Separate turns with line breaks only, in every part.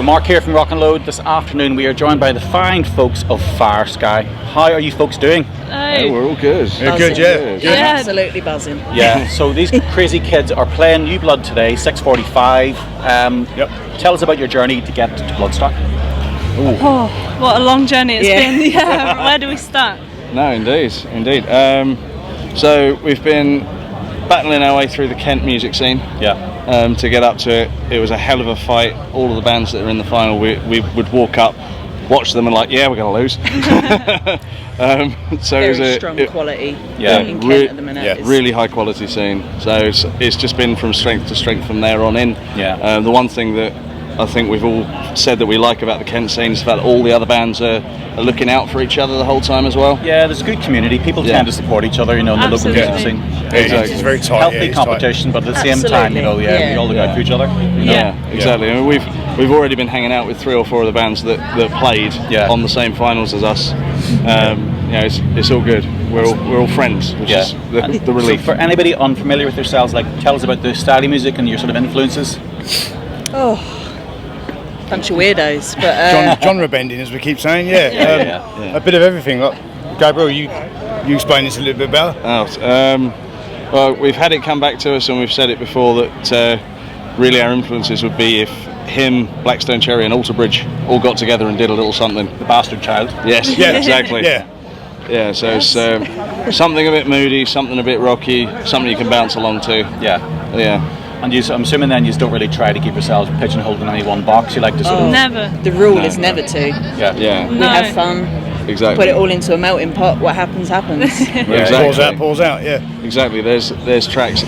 So Mark here from Rock and Load. This afternoon we are joined by the fine folks of FyreSky. How are you folks doing?
Hey.
We're all good.
We're good, yeah. Absolutely buzzing.
Yeah, so these crazy kids are playing New Blood today, 6:45. Tell us about your journey to get to Bloodstock.
Oh, what a long journey it's been. Yeah, where do we start?
No, indeed. So we've been battling our way through the Kent music scene. To get up to it. It was a hell of a fight. All of the bands that are in the final, we would walk up, watch them, and like, we're going to lose. So
very
it was
strong quality in Kent at the minute.
Yeah, really high quality scene. So it's just been from strength to strength from there on in. The one thing that I think we've all said that we like about the Kent scene is the fact that all the other bands are looking out for each other the whole time as well. Yeah,
there's a good community. People tend to support each other, in the local music scene.
Exactly.
It's very tight.
Healthy competition, but at the same time, we all look out for each other.
Exactly. I mean, we've already been hanging out with 3 or 4 of the bands that played on the same finals as us. It's all good. We're all friends, which is the relief.
So for anybody unfamiliar with yourselves, tell us about the style of music and your sort of influences.
Bunch of weirdos, but
genre bending, as we keep saying. A bit of everything. Gabriel, you explain this a little bit better.
Well, we've had it come back to us, and we've said it before that really our influences would be if him, Blackstone Cherry, and Alter Bridge all got together and did a little something.
The bastard child.
Yes, exactly. So it's something a bit moody, something a bit rocky, something you can bounce along to. And
I'm assuming then you don't really try to keep yourselves pigeonholed in any one box. You like to sort of...
Never.
The rule is never to.
We
have fun.
Exactly.
Put it all into a melting pot. What happens, happens.
Exactly.
Pours out. Yeah.
Exactly. There's tracks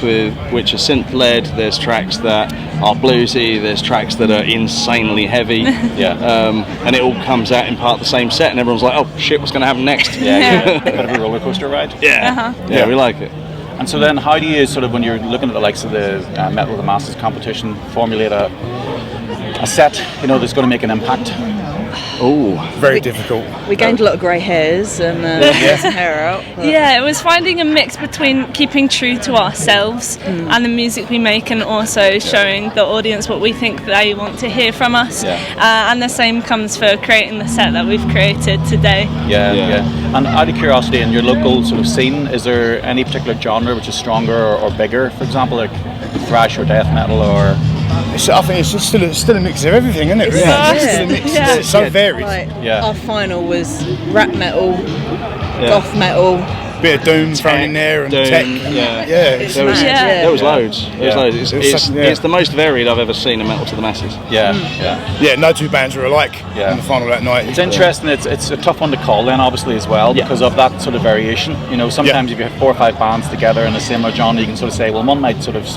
with which are synth led. There's tracks that are bluesy. There's tracks that are insanely heavy. And it all comes out in part of the same set, and everyone's like, "Oh shit, what's going to happen next?"
A bit of a roller coaster ride.
We like it.
And so then, how do you sort of, when you're looking at the likes of the Metal of the Masses competition, formulate a set, that's going to make an impact?
Very difficult.
We gained a lot of grey hairs and some hair out.
Yeah, it was finding a mix between keeping true to ourselves and the music we make, and also showing the audience what we think they want to hear from us. And the same comes for creating the set that we've created today.
And out of curiosity, in your local sort of scene, is there any particular genre which is stronger or bigger, for example, like thrash or death metal or...
I think it's just still a mix of everything, isn't it? It's still a mix. It's so varied.
Our final was rap metal, goth metal,
bit of doom thrown in there, and tech.
There was loads. It's the most varied I've ever seen in Metal to the Masses.
No 2 bands were alike in the final that night.
It's interesting. It's a tough one to call then, obviously, as well, because of that sort of variation. Sometimes if you have 4 or 5 bands together in a similar genre, you can sort of say, well, one might sort of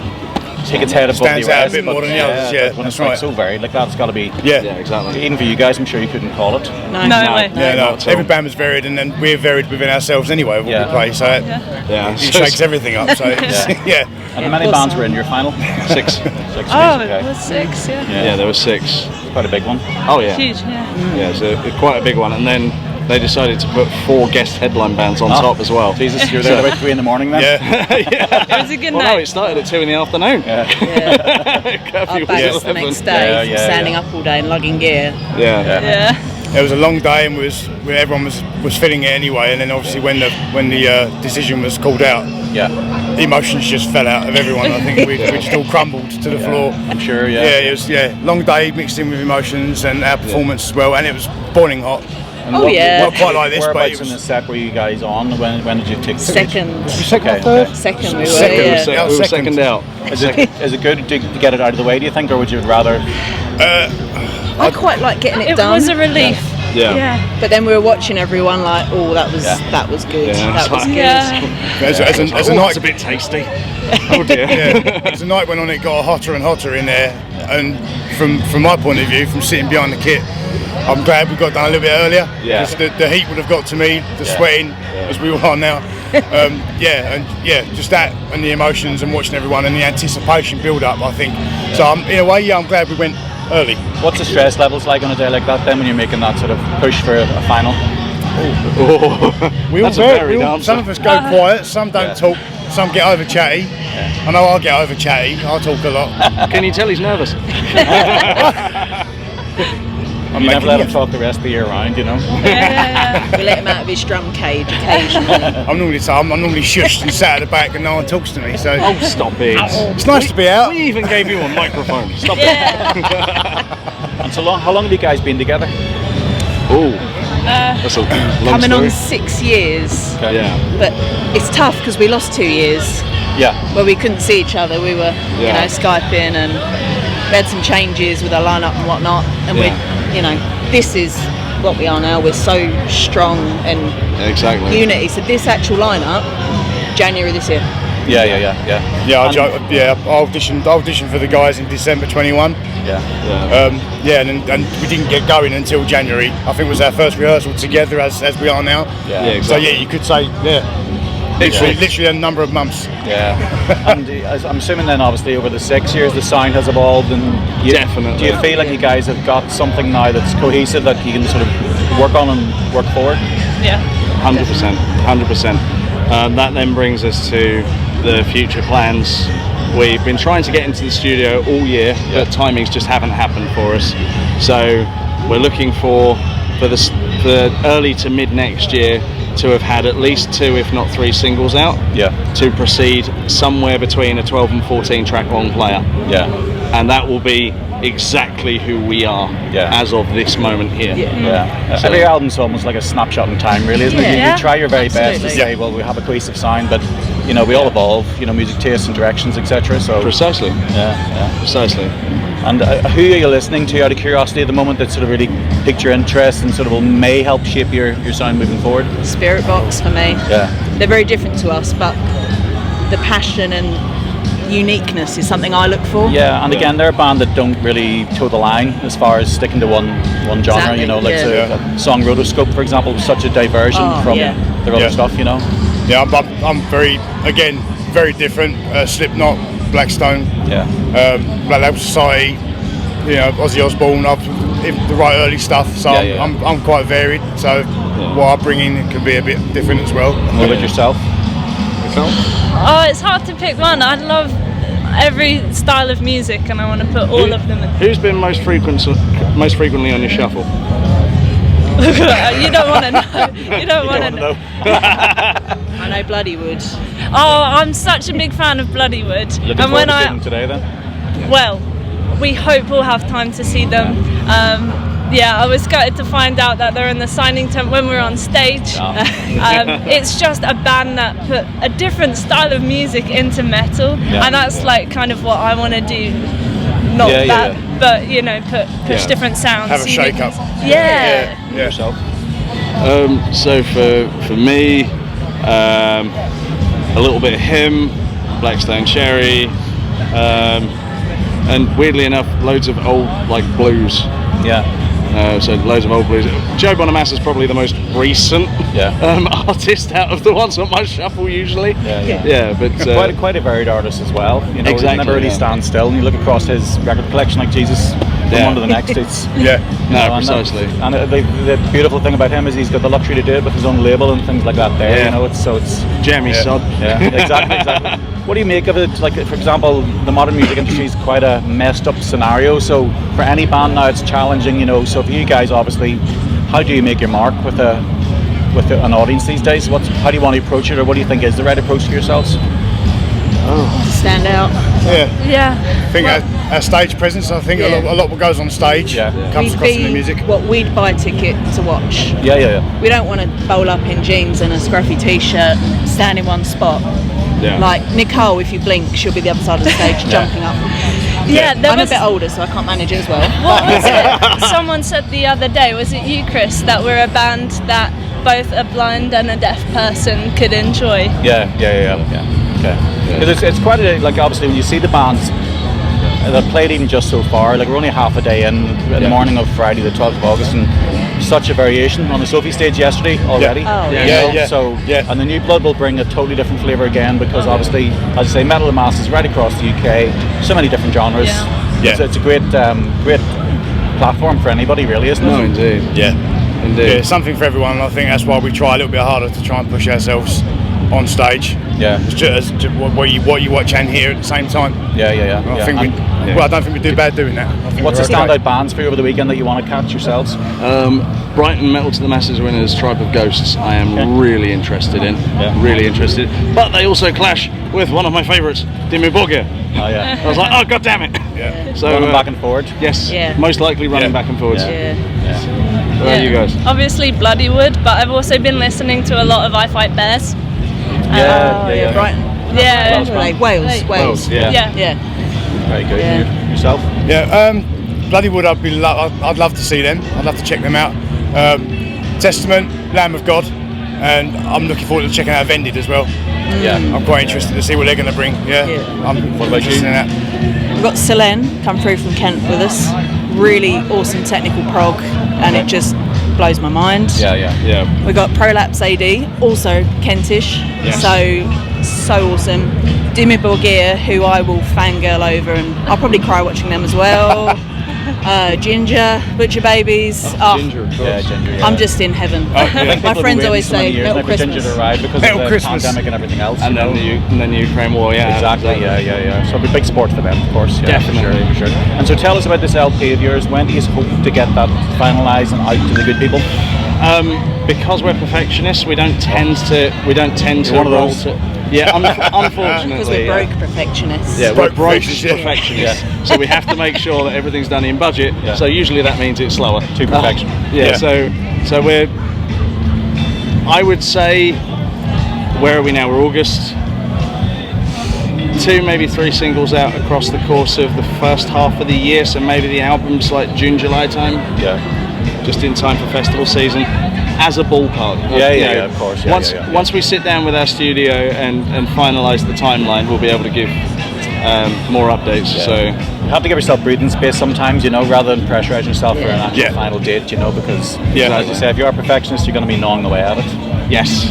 take its head above
stands
the
out
rest,
a bit more than the others.
When it's so varied like that, it's got to be.
Exactly.
Even for you guys, I'm sure you couldn't call it.
No way.
Every band was varied, and then we're varied within ourselves anyway of what we play. So it shakes everything up. So
And how many bands were in your final? 6.
It was 6.
There was 6.
Quite a big one.
Oh yeah.
Huge.
So quite a big one, and then they decided to put 4 guest headline bands on top as well.
Jesus, you're there about 3 in the morning then?
It was a good night.
No, it started at 2 in the afternoon.
Our bands the next day, standing up all day and lugging gear.
It was a long day, and everyone was feeling it anyway. And then obviously when the decision was called out, the emotions just fell out of everyone. I think we just all crumbled to the floor.
I'm sure.
It was long day mixed in with emotions, and our performance as well. And it was boiling hot.
Not
quite like this, but it was...
in the set were you guys on? When did you take the
second?
Second or third?
Second we were.
We were second out.
Is it good to get it out of the way, do you think, or would you rather...
I quite like getting it done.
It was a relief.
But then we were watching everyone like, that was good. That was good.
As a night,
it's a bit tasty. Oh dear.
As the night went on, it got hotter and hotter in there. And from my point of view, from sitting behind the kit, I'm glad we got done a little bit earlier. Because the heat would have got to me, the sweating, as we all are now. Just that and the emotions and watching everyone and the anticipation build up, I think. So in a way, I'm glad we went early.
What's the stress levels like on a day like that then when you're making that sort of push for a final?
We all vary. Some of us go quiet, some don't talk. some get over chatty. I know I'll get over chatty. I talk a lot.
Can you tell he's nervous?
You never let him talk the rest of the year round, you know.
We let him out of his drum cage occasionally.
I'm normally shushed and sat at the back and no one talks to me. So
Oh, stop it!
it's nice to be out.
We even gave you a microphone. Stop
And so long, how long have you guys been together?
Oh, that's a long
Coming
story.
on 6 years.
Okay.
Yeah.
But it's tough because we lost 2 years
Yeah.
where we couldn't see each other. We were, Skyping, and we had some changes with our lineup and whatnot. And this is what we are now. We're so strong and unity. So this actual lineup, January this year.
Yeah.
I auditioned for the guys in December 21. And we didn't get going until January. I think it was our first rehearsal together as we are now.
Exactly.
So you could say literally a number of months.
And I'm assuming then obviously over the 6 years the sound has evolved, and
Definitely.
do you feel like you guys have got something now that's cohesive that you can sort of work on and work forward?
Yeah.
100%. That then brings us to the future plans. We've been trying to get into the studio all year, but timings just haven't happened for us. So we're looking for the early to mid next year to have had at least 2, if not 3 singles out. To proceed somewhere between a 12 and 14 track long player. And that will be exactly who we are as of this moment here.
So every album's almost like a snapshot in time, really, isn't it? You try your very best to say, well, we have a cohesive sound, but we all evolve, music tastes and directions, etc. So
Precisely. Precisely.
And who are you listening to out of curiosity at the moment that sort of really piqued your interest and sort of may help shape your sound moving forward?
Spirit Box for me. They're very different to us, but the passion and uniqueness is something I look for.
And again, they're a band that don't really toe the line as far as sticking to one genre.
Exactly,
A song Rotoscope, for example, was such a diversion from their other stuff.
I'm very different. Slipknot, Blackstone, Black Label Society, Ozzy Osbourne. The right early stuff. So I'm quite varied. So what I bring in can be a bit different as well.
What about yourself?
Oh, it's hard to pick one. I love every style of music, and I want to put all of them in.
Who's been most frequently on your shuffle?
You don't want to know. You don't want to know.
I know Bloodywood.
Oh, I'm such a big fan of Bloodywood.
Looking forward to seeing them today, then?
Well, we hope we'll have time to see them. I was gutted to find out that they're in the signing tent when we're on stage. It's just a band that put a different style of music into metal, and that's like kind of what I want to do. Not but push different sounds.
Have a shake up.
Yourself.
So for me, a little bit of him, Blackstone Cherry, and weirdly enough, loads of old blues. So loads of old blues. Joe Bonamassa's probably the most recent artist out of the ones on my shuffle usually. But
quite a varied artist as well. He
Exactly,
never really stands still. And you look across his record collection like Jesus, from one to the next. It's
precisely.
And the beautiful thing about him is he's got the luxury to do it with his own label and things like that. There, it's
Jeremy Sod.
Exactly. What do you make of it? Like, for example, the modern music industry is quite a messed up scenario. So for any band now, it's challenging. So for you guys, obviously, how do you make your mark with an audience these days? How do you want to approach it, or what do you think is the right approach to yourselves?
Stand out.
I think our stage presence. I think a lot what goes on stage comes across in the music.
We'd buy a ticket to watch. We don't want to bowl up in jeans and a scruffy t-shirt and stand in one spot. Like Nicole, if you blink, she'll be the other side of the stage jumping up. I'm a bit older, so I can't manage it as well.
What was it? Someone said the other day, was it you, Kris, that we're a band that both a blind and a deaf person could enjoy?
Okay. Because it's quite obviously when you see the bands that played even just so far, we're only half a day in the morning of Friday the 12th of August, and such a variation on the Sophie stage yesterday already. And the new blood will bring a totally different flavour again, because obviously, as I say, metal and masses right across the UK, so many different genres. It's a great platform for anybody, really, isn't it?
No, indeed.
Indeed. Something for everyone. I think that's why we try a little bit harder to try and push ourselves on stage.
Yeah.
Just what you watch and hear at the same time.
Yeah.
I don't think we do bad doing that.
What's the standout bands for you over the weekend that you want to catch yourselves?
Brighton Metal to the Masses winners, Tribe of Ghosts. I am really interested in. Really interested. But they also clash with one of my favourites, Dimmu Borgir.
Oh yeah.
I was like, oh god damn it.
Yeah.
So
running back and forward.
Yes.
Yeah.
Most likely running back and forwards. Where are you guys?
Obviously Bloodywood, but I've also been listening to a lot of I Fight Bears.
Brighton.
Yeah.
Wales.
Yeah.
Very good.
Yeah.
Yourself?
Yeah. Bloodywood. I'd love to see them. I'd love to check them out. Testament, Lamb of God, and I'm looking forward to checking out Vended as well.
Yeah.
I'm quite interested to see what they're going to bring. I'm interested in that.
We've got Selene come through from Kent with us. Really awesome technical prog, and it just blows my mind.
Yeah.
We got Prolapse AD, also Kentish.
Yes.
So awesome. Dimmu Borgir, who I will fangirl over, and I'll probably cry watching them as well. Ginger, Butcher Babies.
Ginger, of course. Ginger.
I'm just in heaven. My friends always say Metal Christmas.
Ginger to ride because
Metal
of the
Christmas.
pandemic and everything else.
And then the Ukraine war,
Exactly. Yeah. So it'll be big sport for them, of course. Yeah,
Definitely.
for sure. And so tell us about this LP of yours. When do you hope to get that finalised and out to the good people?
Because we're perfectionists, we don't tend to
one of
roll
those.
unfortunately.
Because we're broke perfectionists.
Yeah, we're broke
perfectionists.
perfectionists. So we have to make sure that everything's done in budget. So usually that means it's slower.
To perfection.
So we're, I would say, where are we now? We're August. 2, maybe 3 singles out across the course of the first half of the year. So maybe the album's like June, July time. Just in time for festival season. As a ballpark.
Of course.
Once we sit down with our studio and finalise the timeline, we'll be able to give more updates. So
you have to give yourself breathing space sometimes, rather than pressurise yourself for an actual final date, because as you say, if you are a perfectionist, you're going to be gnawing away at it.
Yes.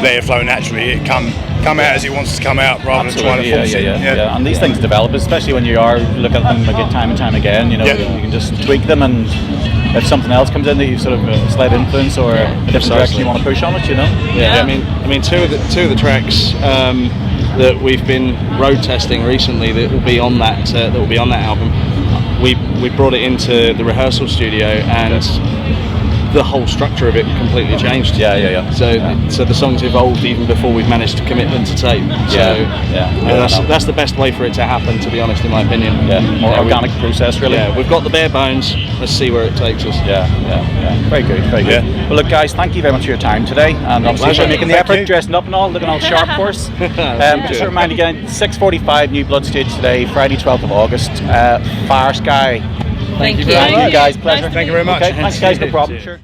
Let it flow naturally. It come out as it wants to come out, rather than trying to force it.
And these things develop, especially when you are looking at them again, time and time again. You can just tweak them, and if something else comes in that you sort of a slight influence or a different direction you want to push on it,
I mean, two of the tracks that we've been road testing recently that will be on that album. We brought it into the rehearsal studio, and the whole structure of it completely changed. So the songs evolved even before we've managed to commit them to tape. That's the best way for it to happen, to be honest, in my opinion.
More organic process, really.
We've got the bare bones. Let's see where it takes us.
Very good. Well, look, guys, thank you very much for your time today, and obviously for making the effort, dressing up and all, looking all sharp for us. Just a reminder again, 6:45 New Blood stage today, Friday 12th of August. FyreSky.
Thank you.
Guys, pleasure.
Thank you very much.
Okay, thanks, guys. No problem. Sure.